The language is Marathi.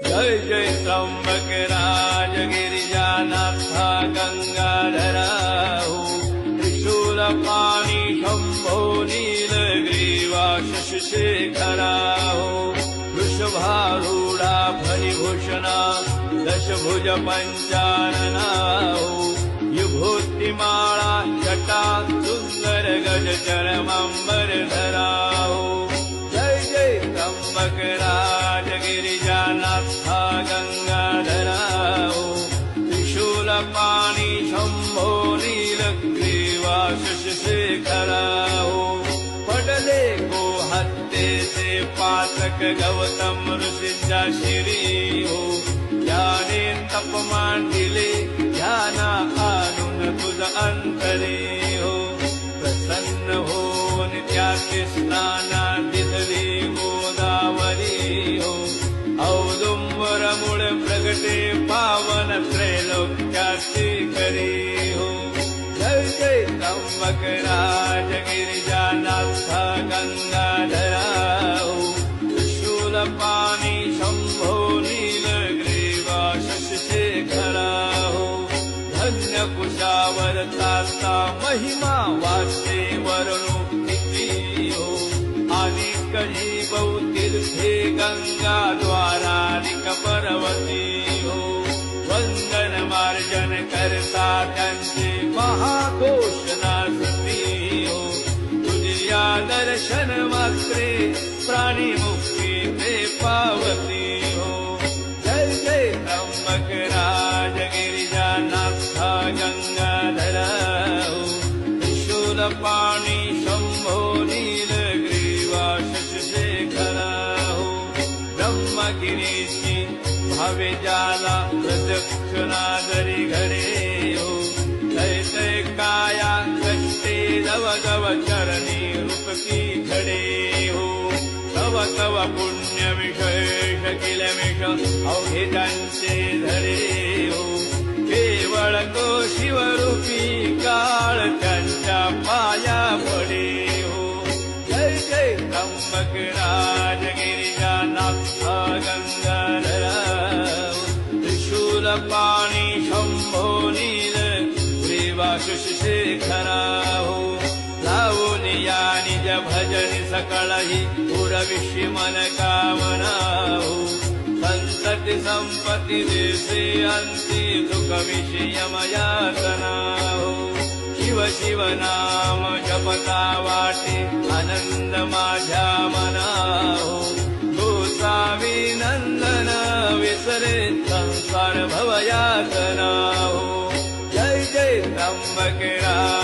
जय जय त्र्यंबक राज गिरिजानाथा गंगाधरा हो त्रिशूलपाणी शंभो नीलग्रीवा शशिशेखरा हो वृषभारूढा फणिभूषणा दशभुज पंचानना हो विभूतिमाळा जटा सुंदर गज चरमांबरधरा हो जय जय त्र्यंबक राज गिरिजानाथा गंगाधरा हो त्रिशूलपाणी शंभो नीलग्रीवा शशिशेखरा हो पडले को हत्तेचे पातक गौतम ऋषींच्या शिरी हो ज्याने तपमान दिले ध्याना आणून तुझ अंतरे हो प्रसन्न होऊन त्याचे स्नाना दिसली गोदावरी हो औदुंबर मूळ प्रगटे पावन त्रैलोक्याची करी हो जय जय त्र्यंबक राज गिरिजानाथा गंगाधरा हो त्रिशूलपाणी शंभो नीलग्रीवा शशिशेखरा हो धन्य कुशावरताचा महिमा वाचे वर्णू किती हो आणि कधी बहुतीर्थे गंगा द्वारारिक पर्वती हो वंदन मार्जन करता त्यांचे महाघोषणा सती हो तुझ्या दर्शन मात्रे प्राणी मुक्ती ते पावती हो जय जय त्र्यंबक राज गिरिजानाथा गंगाधरा हो त्रिशूलपाणी शंभो नीलग्रीवा शशिशेखरा हो ब्रह्मगिरीची भावे जाला प्रदक्षिणा जरी घडे हो जय जय काया कष्टे दव दव चरणी रूपकी खडे हो तव तव पुण्य विशेष किलमेष अवघे त्यांचे धरे हो केवळ तो शिवरूपी काळ त्यांच्या पाया पडे हो जय जय त्र्यंबक राज गिरिजानाथा गंगाधरा त्रिशूलपाणी शंभो नीलग्रीवा शशिशेखरा हो लावून या निज भजनी सकळही पुरविषी मन कामना हो संतती संपत्ती देसे अंती दुःख विषयमयातना हो शिव शिव नाम जपता वाटे आनंद माझ्या मना हो गोसावी नंदन विसरे संसार भवयातना हो जय जय त्र्यंबक राज